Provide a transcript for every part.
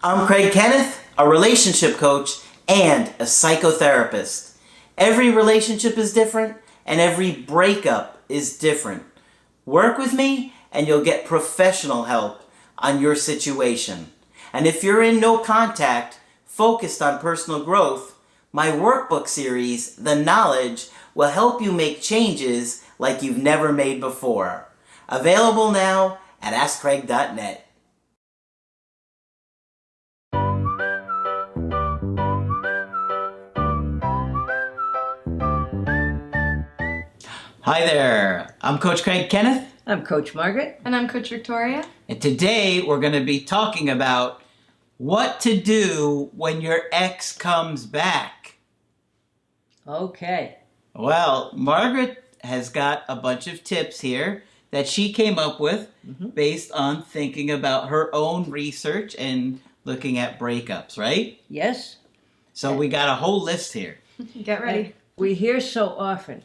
I'm Craig Kenneth, a relationship coach and a psychotherapist. Every relationship is different and every breakup is different. Work with me and you'll get professional help on your situation. And if you're in no contact, focused on personal growth, my workbook series, The Knowledge, will help you make changes like you've never made before. Available now at AskCraig.net. Hi there, I'm Coach Craig Kenneth. I'm Coach Margaret. And I'm Coach Victoria. And today we're going to be talking about what to do when your ex comes back. Okay. Well, Margaret has got a bunch of tips here that she came up with based on thinking about her own research and looking at breakups, right? Yes. So we got a whole list here. Get ready. And we hear so often,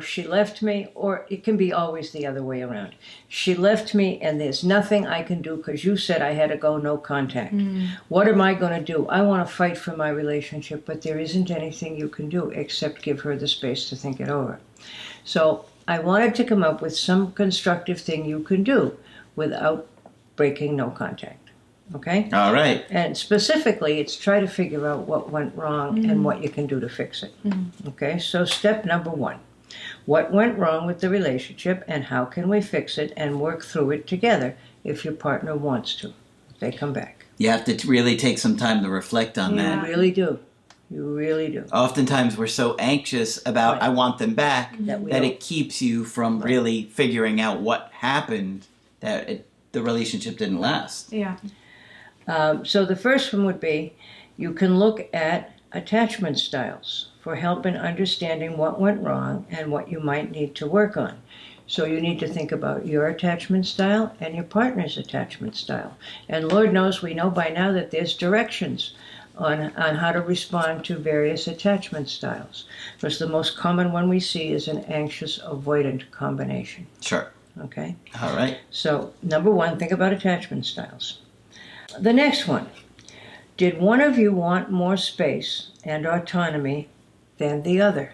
she left me, or it can be always the other way around. She left me and there's nothing I can do because you said I had to go no contact. What am I going to do? I want to fight for my relationship, but there isn't anything you can do except give her the space to think it over. So I wanted to come up with some constructive thing you can do without breaking no contact. Okay? All right. And specifically, it's try to figure out what went wrong and what you can do to fix it. Okay? So step number 1. What went wrong with the relationship and how can we fix it and work through it together if your partner wants to, if they come back. You have to really take some time to reflect on that. You really do. You really do. Oftentimes we're so anxious about I want them back that it keeps you from really figuring out what happened, that the relationship didn't last. Yeah. So the first one would be you can look at attachment styles for help in understanding what went wrong and what you might need to work on. So you need to think about your attachment style and your partner's attachment style. And Lord knows we know by now that there's directions on how to respond to various attachment styles. Because the most common one we see is an anxious avoidant combination. Sure. Okay? All right. So number 1, think about attachment styles. The next one. Did one of you want more space and autonomy than the other?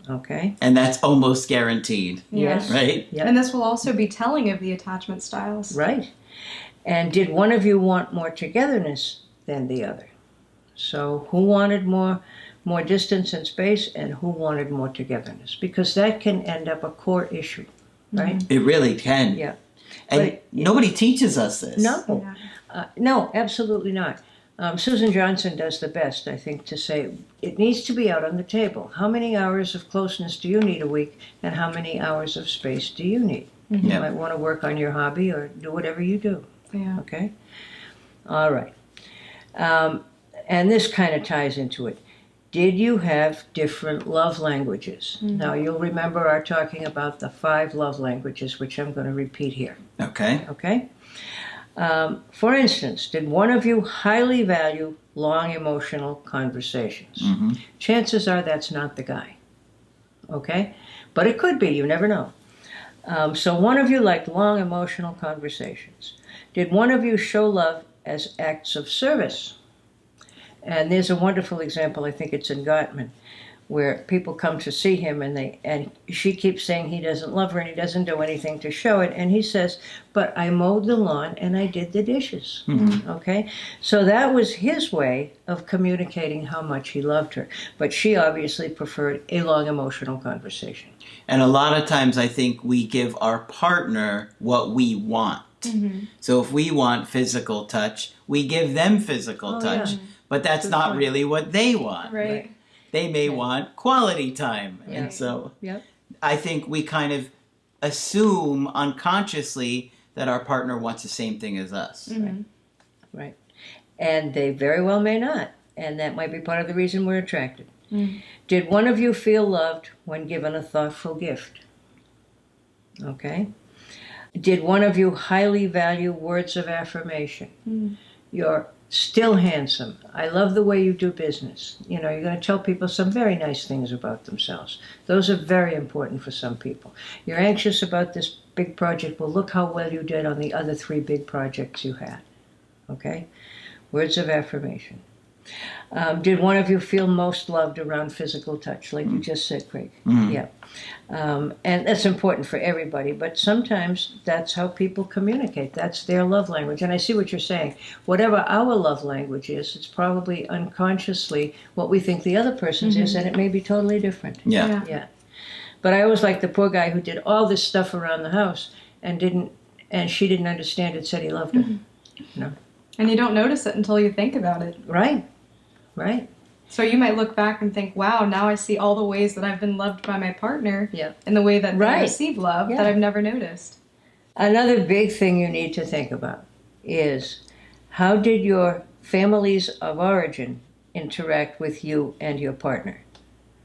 Okay. And that's almost guaranteed. Yes. Right? Yep. And this will also be telling of the attachment styles. Right. And did one of you want more togetherness than the other? So who wanted more distance and space and who wanted more togetherness? Because that can end up a core issue, right? It really can. Yeah. And nobody teaches us this. No. No, absolutely not. Susan Johnson does the best, I think, to say it needs to be out on the table. How many hours of closeness do you need a week, and how many hours of space do you need? You might want to work on your hobby or do whatever you do. Yeah. Okay? All right. And this kind of ties into it. Did you have different love languages? Now, you'll remember our talking about the 5 love languages, which I'm going to repeat here. Okay. Okay? For instance, did one of you highly value long emotional conversations? Chances are that's not the guy. Okay? But it could be, you never know. So one of you liked long emotional conversations. Did one of you show love as acts of service? And there's a wonderful example, I think it's in Gottman, where people come to see him and she keeps saying he doesn't love her and he doesn't do anything to show it. And he says, but I mowed the lawn and I did the dishes. Okay? So that was his way of communicating how much he loved her. But she obviously preferred a long emotional conversation. And a lot of times I think we give our partner what we want. So if we want physical touch, we give them physical touch. Yeah. But that's not really what they want. Right. They may want quality time. Yeah. And so I think we kind of assume unconsciously that our partner wants the same thing as us. Right. And they very well may not. And that might be part of the reason we're attracted. Did one of you feel loved when given a thoughtful gift? Okay. Did one of you highly value words of affirmation? You're still handsome. I love the way you do business. You're going to tell people some very nice things about themselves. Those are very important for some people. You're anxious about this big project. Well, look how well you did on the other 3 big projects you had. Okay? Words of affirmation. Did one of you feel most loved around physical touch, like you just said, Craig? Yeah. And that's important for everybody, but sometimes that's how people communicate. That's their love language. And I see what you're saying. Whatever our love language is, it's probably unconsciously what we think the other person's is, and it may be totally different. Yeah. Yeah. But I always like the poor guy who did all this stuff around the house and she didn't understand it, said he loved her. No. And you don't notice it until you think about it. Right. So you might look back and think, wow, now I see all the ways that I've been loved by my partner Yeah. and the way that they Right. receive love Yeah. that I've never noticed. Another big thing you need to think about is how did your families of origin interact with you and your partner?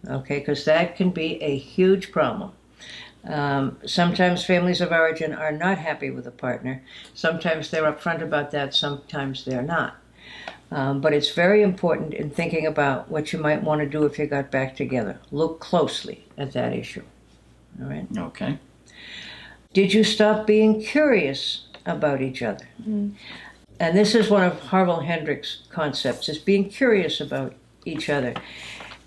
Okay, because that can be a huge problem. Sometimes families of origin are not happy with a partner. Sometimes they're upfront about that, sometimes they're not. But it's very important in thinking about what you might want to do if you got back together. Look closely at that issue. All right? Okay. Did you stop being curious about each other? And this is one of Harville Hendricks' concepts, is being curious about each other.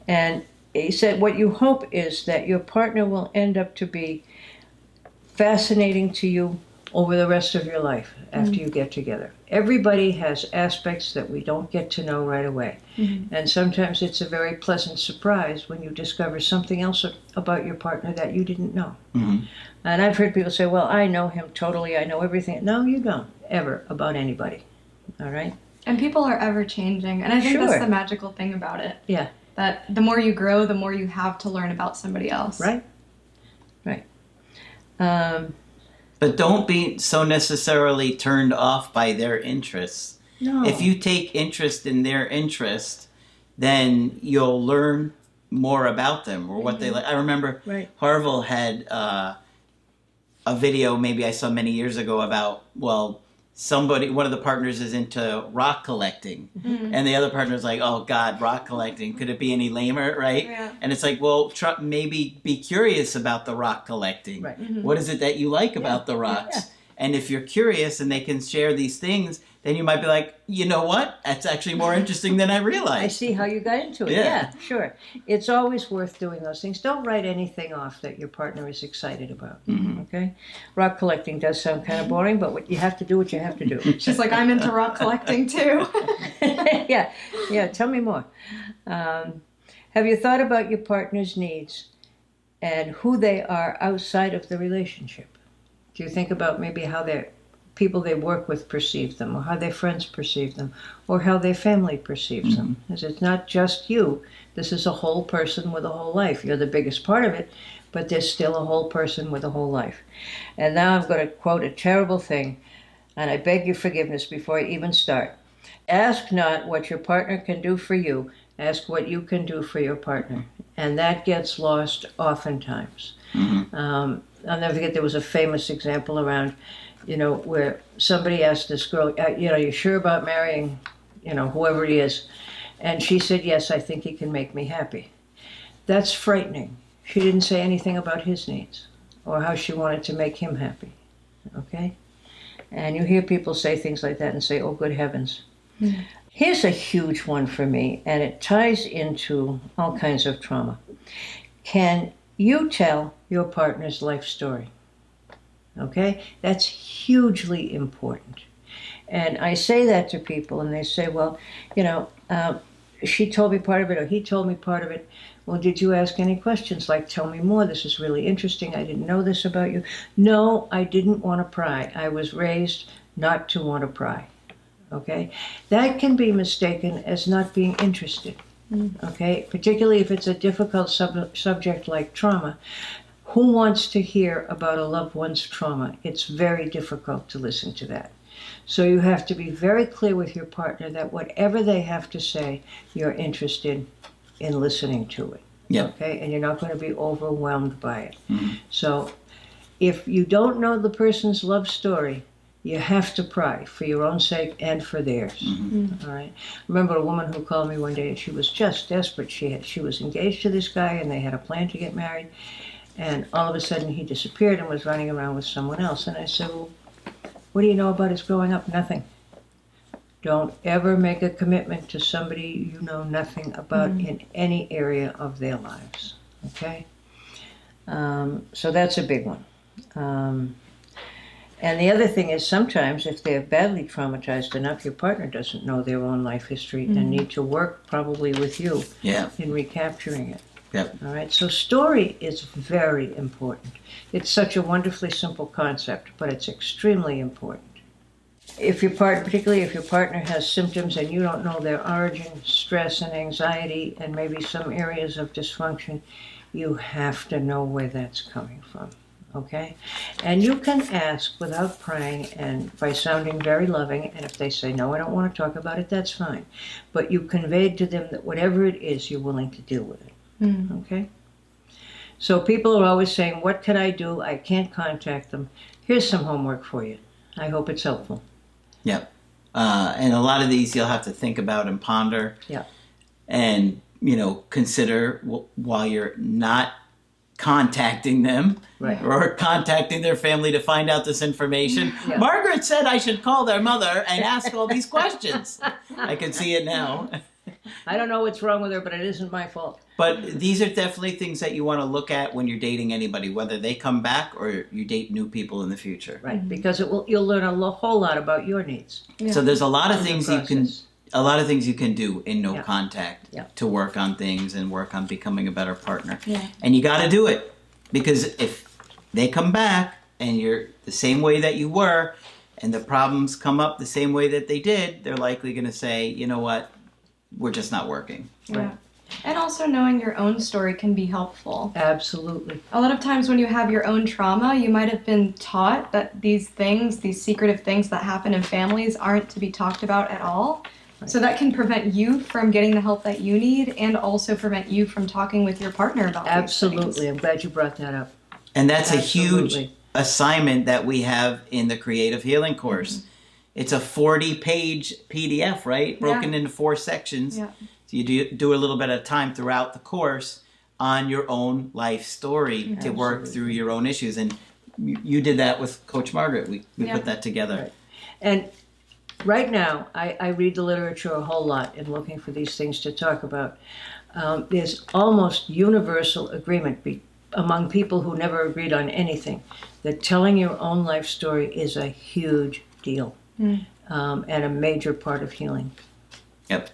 And he said what you hope is that your partner will end up to be fascinating to you over the rest of your life after you get together. Everybody has aspects that we don't get to know right away. And sometimes it's a very pleasant surprise when you discover something else about your partner that you didn't know. And I've heard people say, well, I know him totally, I know everything. No, you don't, ever, about anybody. All right? And people are ever changing. And I think Sure. that's the magical thing about it. Yeah. That the more you grow, the more you have to learn about somebody else. Right. But don't be so necessarily turned off by their interests. No. If you take interest in their interest, then you'll learn more about them or what they like. I remember Right. Harville had a video maybe I saw many years ago about, well, one of the partners is into rock collecting, and the other partner's like, oh God, rock collecting, could it be any lamer, right? Yeah. And it's like, well, maybe be curious about the rock collecting. Right. What is it that you like about the rocks? Yeah. And if you're curious and they can share these things, then you might be like, you know what? That's actually more interesting than I I realized. see how you got into it. Yeah. Yeah, sure. It's always worth doing those things. Don't write anything off that your partner is excited about. Okay? Rock collecting does sound kind of boring, but you have to do what you have to do. She's like, I'm into rock collecting too. Yeah. Tell me more. Have you thought about your partner's needs and who they are outside of the relationship? Do you think about maybe how their people they work with perceive them, or how their friends perceive them, or how their family perceives them? Because it's not just you. This is a whole person with a whole life. You're the biggest part of it, but there's still a whole person with a whole life. And now I'm going to quote a terrible thing, and I beg your forgiveness before I even start. Ask not what your partner can do for you, ask what you can do for your partner. And that gets lost oftentimes. I'll never forget, there was a famous example around, where somebody asked this girl, you sure about marrying, whoever he is? And she said, yes, I think he can make me happy. That's frightening. She didn't say anything about his needs or how she wanted to make him happy. Okay? And you hear people say things like that and say, oh, good heavens. Here's a huge one for me, and it ties into all kinds of trauma. Can you tell your partner's life story? Okay? That's hugely important. And I say that to people, and they say, well, she told me part of it, or he told me part of it. Well, did you ask any questions like, tell me more, this is really interesting, I didn't know this about you? No, I didn't want to pry. I was raised not to want to pry. Okay? That can be mistaken as not being interested. Okay? Particularly if it's a difficult subject like trauma. Who wants to hear about a loved one's trauma? It's very difficult to listen to that. So you have to be very clear with your partner that whatever they have to say, you're interested in listening to it. Yep. Okay? And you're not going to be overwhelmed by it. So if you don't know the person's love story, you have to pry for your own sake and for theirs. All right. I remember a woman who called me one day, and she was just desperate. She was engaged to this guy, and they had a plan to get married. And all of a sudden, he disappeared and was running around with someone else. And I said, well, what do you know about his growing up? Nothing. Don't ever make a commitment to somebody you know nothing about in any area of their lives. Okay? So that's a big one. And the other thing is sometimes if they're badly traumatized enough, your partner doesn't know their own life history and need to work probably with you in recapturing it. Yep. All right, so story is very important. It's such a wonderfully simple concept, but it's extremely important. Particularly if your partner has symptoms and you don't know their origin, stress and anxiety, and maybe some areas of dysfunction, you have to know where that's coming from. Okay? And you can ask without prying and by sounding very loving, and if they say, no, I don't want to talk about it, that's fine. But you conveyed to them that whatever it is, you're willing to deal with it. Okay? So people are always saying, what can I do? I can't contact them. Here's some homework for you. I hope it's helpful. Yep. And a lot of these you'll have to think about and ponder. Yeah. And, consider while you're not contacting them or contacting their family to find out this information. Yeah. Margaret said I should call their mother and ask all these questions. I can see it now. I don't know what's wrong with her, but it isn't my fault. But these are definitely things that you want to look at when you're dating anybody, whether they come back or you date new people in the future. Right, because you'll learn a whole lot about your needs. Yeah. So there's a lot of things you can do in no contact to work on things and work on becoming a better partner. Yeah. And you got to do it, because if they come back and you're the same way that you were and the problems come up the same way that they did, they're likely going to say, you know what, we're just not working. Yeah. Right. And also knowing your own story can be helpful. Absolutely. A lot of times when you have your own trauma, you might have been taught that these secretive things that happen in families aren't to be talked about at all. Right. So that can prevent you from getting the help that you need and also prevent you from talking with your partner about Absolutely. these things. I'm glad you brought that up. And that's a huge assignment that we have in the Creative Healing course. Mm-hmm. It's a 40-page PDF, right? Broken into 4 sections. Yeah. So you do a little bit of time throughout the course on your own life story to work through your own issues. And you did that with Coach Margaret. We put that together. Right. And right now, I read the literature a whole lot in looking for these things to talk about. There's almost universal agreement among people who never agreed on anything that telling your own life story is a huge deal. And a major part of healing. Yep.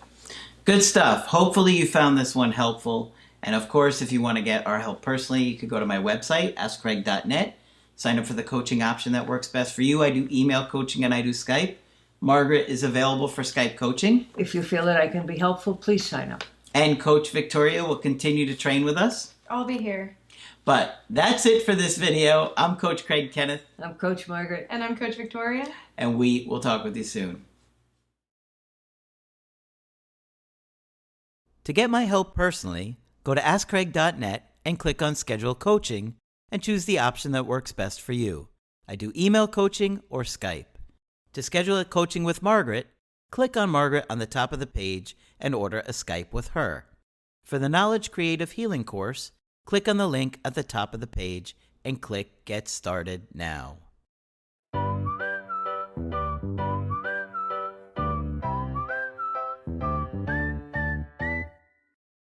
Good stuff. Hopefully you found this one helpful. And of course, if you want to get our help personally, you could go to my website, askcraig.net. Sign up for the coaching option that works best for you. I do email coaching and I do Skype. Margaret is available for Skype coaching. If you feel that I can be helpful, please sign up. And Coach Victoria will continue to train with us. I'll be here. But that's it for this video. I'm Coach Craig Kenneth. I'm Coach Margaret. And I'm Coach Victoria. And we will talk with you soon. To get my help personally, go to askcraig.net and click on Schedule Coaching and choose the option that works best for you. I do email coaching or Skype. To schedule a coaching with Margaret, click on Margaret on the top of the page and order a Skype with her. For the Knowledge Creative Healing course, click on the link at the top of the page and click Get Started Now.